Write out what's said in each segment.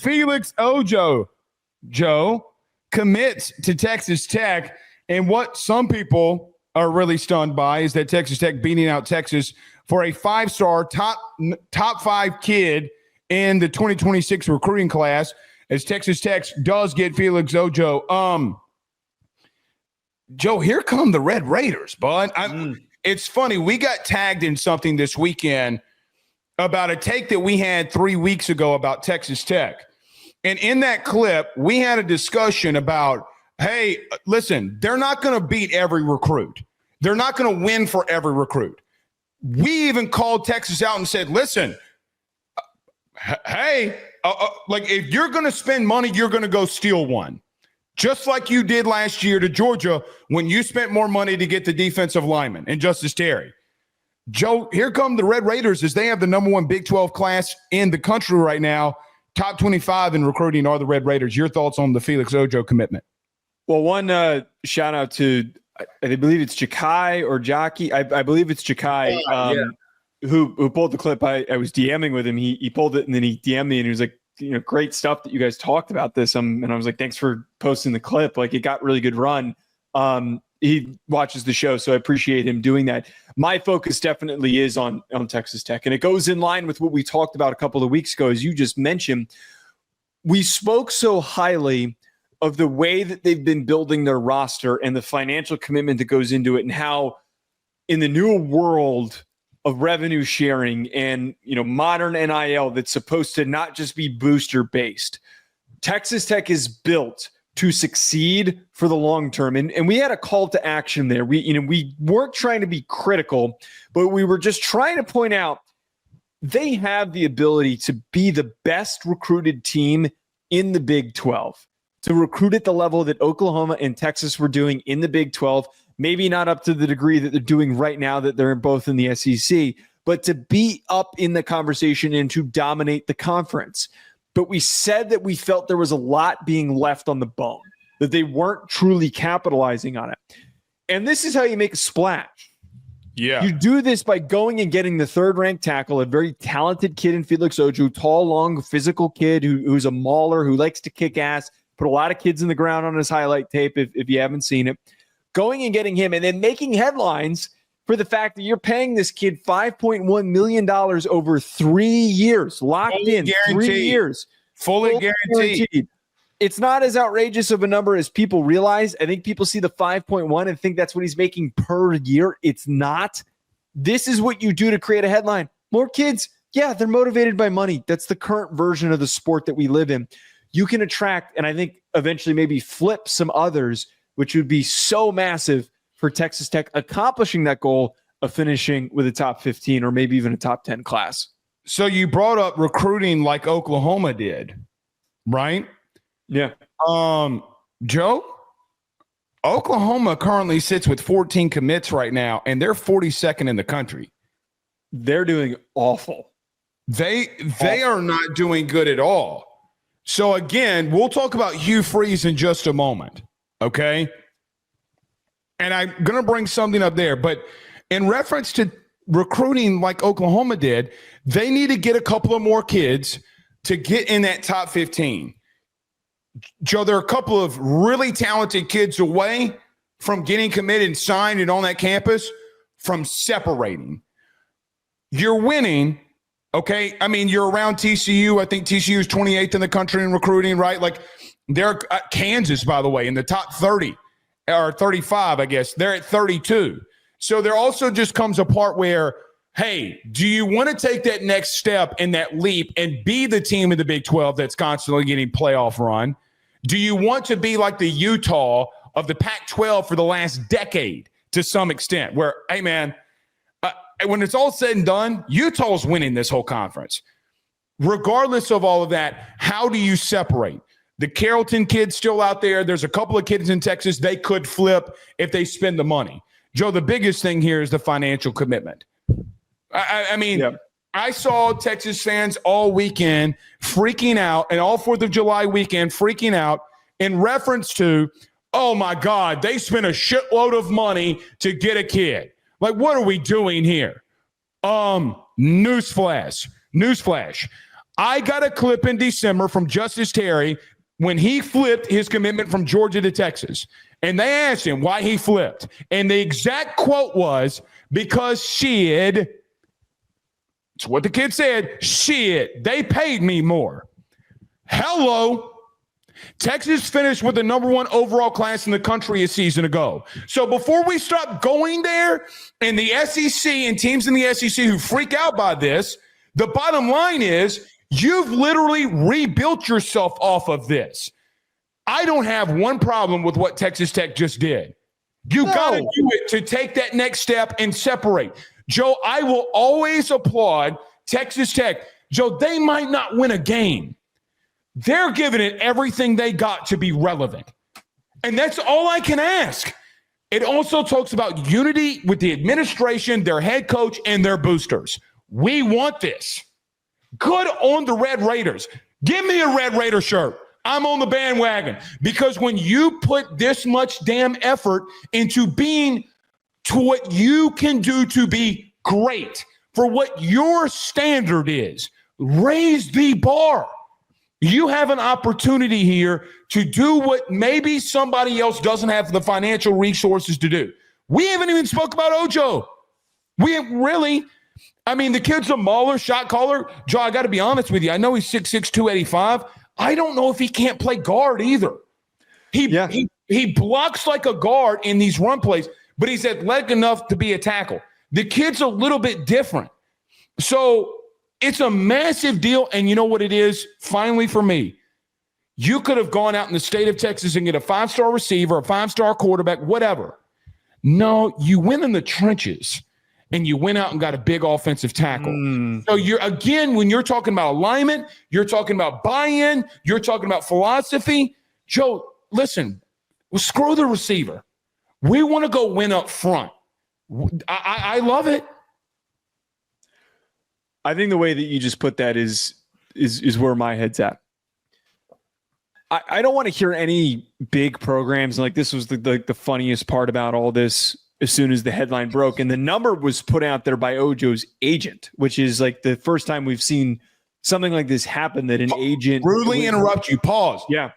Felix Ojo, Joe, commits to Texas Tech. And what some people are really stunned by is that Texas Tech beating out Texas for a 5-star top 5 kid in the 2026 recruiting class, as Texas Tech does get Felix Ojo. Joe, here come the Red Raiders, bud. It's funny. We got tagged in something this weekend about a take that we had 3 weeks ago about Texas Tech. And in that clip, we had a discussion about, hey, listen, they're not going to beat every recruit. They're not going to win for every recruit. We even called Texas out and said, listen, hey, like if you're going to spend money, you're going to go steal one. Just like you did last year to Georgia when you spent more money to get the defensive lineman and Justice Terry. Joe, here come the Red Raiders as they have the number 1 Big 12 class in the country right now. Top 25 in recruiting are the Red Raiders. Your thoughts on the Felix Ojo commitment? Well, one shout out to, I believe it's Jakai or Jockey. I believe it's Jakai who pulled the clip. I was DMing with him. He pulled it and then he DM'd me and he was like, great stuff that you guys talked about this. And I was like, thanks for posting the clip. Like, it got really good run. He watches the show, so I appreciate him doing that. My focus definitely is on Texas Tech, and it goes in line with what we talked about a couple of weeks ago. As you just mentioned, we spoke so highly of the way that they've been building their roster and the financial commitment that goes into it, and how in the new world of revenue sharing and modern NIL that's supposed to not just be booster based, Texas Tech is built to succeed for the long term. And we had a call to action there. We weren't trying to be critical, but we were just trying to point out they have the ability to be the best recruited team in the Big 12, to recruit at the level that Oklahoma and Texas were doing in the Big 12, maybe not up to the degree that they're doing right now that they're both in the SEC, but to be up in the conversation and to dominate the conference. But we said that we felt there was a lot being left on the bone, that they weren't truly capitalizing on it. And this is how you make a splash. Yeah. You do this by going and getting the 3rd-ranked tackle, a very talented kid in Felix Ojo, tall, long, physical kid who's a mauler, who likes to kick ass, put a lot of kids in the ground on his highlight tape if you haven't seen it. Going and getting him and then making headlines for the fact that you're paying this kid $5.1 million over 3 years, locked fully in guaranteed. 3 years. Fully guaranteed. It's not as outrageous of a number as people realize. I think people see the 5.1 and think that's what he's making per year. It's not. This is what you do to create a headline. More kids, yeah, they're motivated by money. That's the current version of the sport that we live in. You can attract, and I think eventually maybe flip some others, which would be so massive for Texas Tech accomplishing that goal of finishing with a top 15 or maybe even a top 10 class. So you brought up recruiting like Oklahoma did, right? Yeah. Joe, Oklahoma currently sits with 14 commits right now, and they're 42nd in the country. They're doing awful. They are not doing good at all. So again, we'll talk about Hugh Freeze in just a moment, okay? And I'm going to bring something up there, but in reference to recruiting like Oklahoma did, they need to get a couple of more kids to get in that top 15. Joe, there are a couple of really talented kids away from getting committed and signed and on that campus from separating. You're winning, okay? I mean, you're around TCU. I think TCU is 28th in the country in recruiting, right? Like, they're Kansas, by the way, in the top 30 or 35, I guess. They're at 32. So there also just comes a part where, hey, do you want to take that next step and that leap and be the team in the Big 12 that's constantly getting playoff run? Do you want to be like the Utah of the Pac-12 for the last decade to some extent where, hey, man, when it's all said and done, Utah's winning this whole conference. Regardless of all of that, how do you separate? The Carrollton kid's still out there. There's a couple of kids in Texas they could flip if they spend the money. Joe, the biggest thing here is the financial commitment. I mean, yeah. I saw Texas fans all weekend freaking out, and all 4th of July weekend freaking out in reference to, oh, my God, they spent a shitload of money to get a kid. Like, what are we doing here? Newsflash. I got a clip in December from Justice Terry when he flipped his commitment from Georgia to Texas. And they asked him why he flipped. And the exact quote was, because shit, it's what the kid said, shit, they paid me more. Hello. Texas finished with the number 1 overall class in the country a season ago. So before we stop going there, and the SEC and teams in the SEC who freak out by this, the bottom line is you've literally rebuilt yourself off of this. I don't have one problem with what Texas Tech just did. You got to do it to take that next step and separate. Joe, I will always applaud Texas Tech. Joe, they might not win a game. They're giving it everything they got to be relevant. And that's all I can ask. It also talks about unity with the administration, their head coach, and their boosters. We want this. Good on the Red Raiders. Give me a Red Raider shirt. I'm on the bandwagon. Because when you put this much damn effort into being to what you can do to be great, for what your standard is, raise the bar. You have an opportunity here to do what maybe somebody else doesn't have the financial resources to do. We haven't even spoke about Ojo. We really, I mean, the kid's a mauler, shot caller. Joe, I got to be honest with you. I know he's 6'6", 285. I don't know if he can't play guard either. He blocks like a guard in these run plays, but he's athletic enough to be a tackle. The kid's a little bit different. So it's a massive deal, and you know what it is? Finally, for me, you could have gone out in the state of Texas and get a 5-star receiver, a 5-star quarterback, whatever. No, you went in the trenches, and you went out and got a big offensive tackle. So when you're talking about alignment, you're talking about buy-in, you're talking about philosophy. Joe, listen, screw the receiver. We want to go win up front. I love it. I think the way that you just put that is where my head's at. I don't want to hear any big programs. Like, this was the funniest part about all this. As soon as the headline broke and the number was put out there by Ojo's agent, which is like the first time we've seen something like this happen, that an agent rudely interrupt you. Pause. Yeah.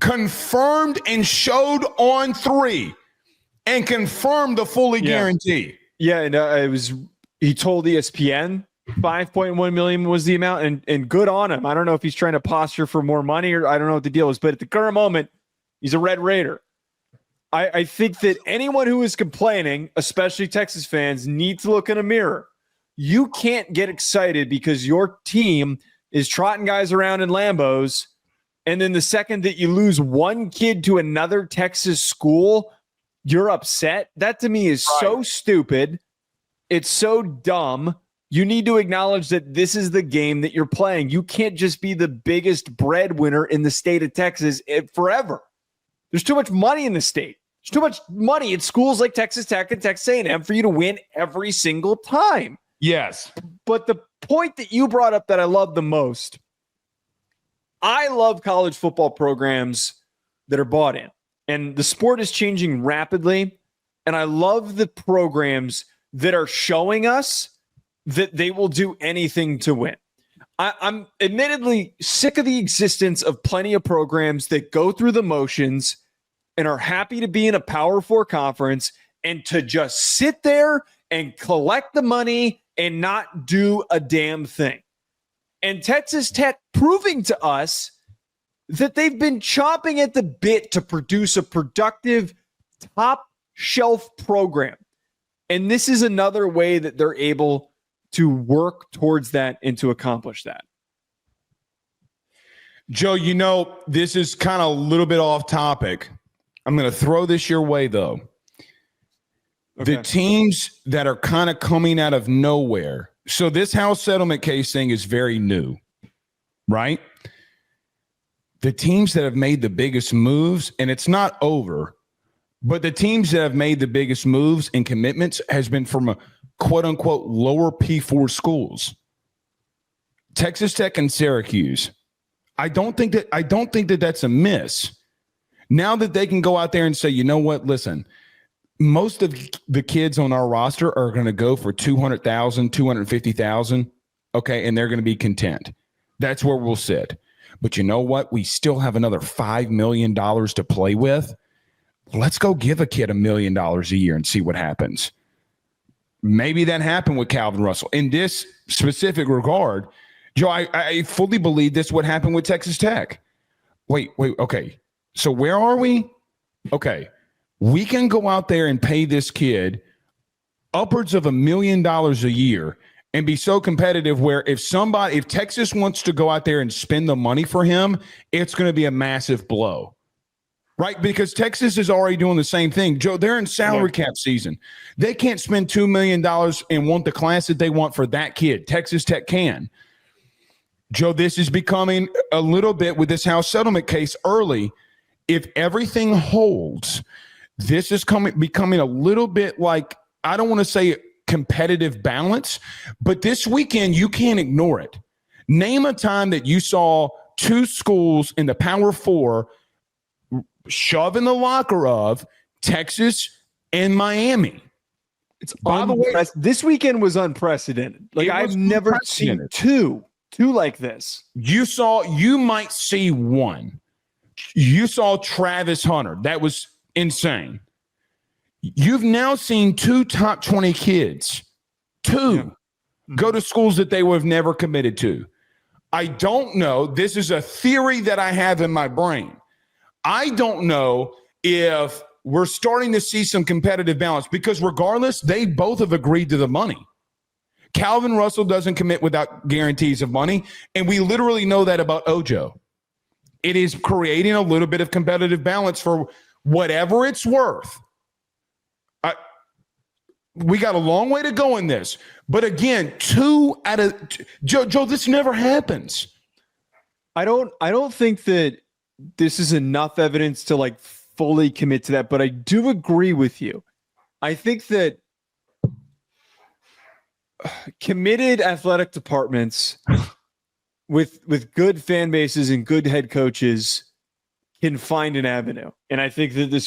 Confirmed and showed on 3 and confirmed the fully guarantee. Yeah. And he told ESPN 5.1 million was the amount, and good on him. I don't know if he's trying to posture for more money, or I don't know what the deal is, but at the current moment, he's a Red Raider. I think that anyone who is complaining, especially Texas fans, need to look in a mirror. You can't get excited because your team is trotting guys around in Lambos, and then the second that you lose one kid to another Texas school, you're upset. That to me is so stupid. It's so dumb. You need to acknowledge that this is the game that you're playing. You can't just be the biggest breadwinner in the state of Texas forever. There's too much money in the state. There's too much money at schools like Texas Tech and Texas A&M for you to win every single time. Yes. But the point that you brought up that I love the most, I love college football programs that are bought in. And the sport is changing rapidly. And I love the programs that are showing us that they will do anything to win. I'm admittedly sick of the existence of plenty of programs that go through the motions and are happy to be in a Power 4 conference and to just sit there and collect the money and not do a damn thing. And Texas Tech proving to us that they've been chomping at the bit to produce a productive top shelf program. And this is another way that they're able to work towards that and to accomplish that. Joe, you know, this is kind of a little bit off topic. I'm going to throw this your way, though. Okay. The teams that are kind of coming out of nowhere. So this house settlement case thing is very new, right? The teams that have made the biggest moves, and it's not over, but the teams that have made the biggest moves and commitments has been from a quote-unquote lower P4 schools. Texas Tech and Syracuse. I don't think that that's a miss. Now that they can go out there and say, you know what, listen, most of the kids on our roster are going to go for $200,000, $250,000, okay, and they're going to be content. That's where we'll sit. But you know what? We still have another $5 million to play with. Let's go give a kid $1 million a year and see what happens. Maybe that happened with Calvin Russell. In this specific regard, Joe, I fully believe this would happen with Texas Tech. Wait, okay. So where are we? Okay. We can go out there and pay this kid upwards of $1 million a year and be so competitive where if Texas wants to go out there and spend the money for him, it's going to be a massive blow. Right? Because Texas is already doing the same thing. Joe, they're in salary cap season. They can't spend $2 million and want the class that they want for that kid. Texas Tech can. Joe, this is becoming a little bit with this house settlement case early. If everything holds, this is becoming a little bit like, I don't want to say competitive balance, but this weekend you can't ignore it. Name a time that you saw two schools in the Power Four shove in the locker of Texas and Miami. It's by the way, this weekend was unprecedented. Like I've never seen two like this. You might see one. You saw Travis Hunter. That was insane. You've now seen two top 20 kids, go to schools that they would have never committed to. I don't know. This is a theory that I have in my brain. I don't know if we're starting to see some competitive balance because regardless, they both have agreed to the money. Calvin Russell doesn't commit without guarantees of money, and we literally know that about Ojo. It is creating a little bit of competitive balance for whatever it's worth. We got a long way to go in this. But again, Joe, this never happens. I don't think that this is enough evidence to like fully commit to that, but I do agree with you. I think that committed athletic departments with good fan bases and good head coaches can find an avenue. And I think that this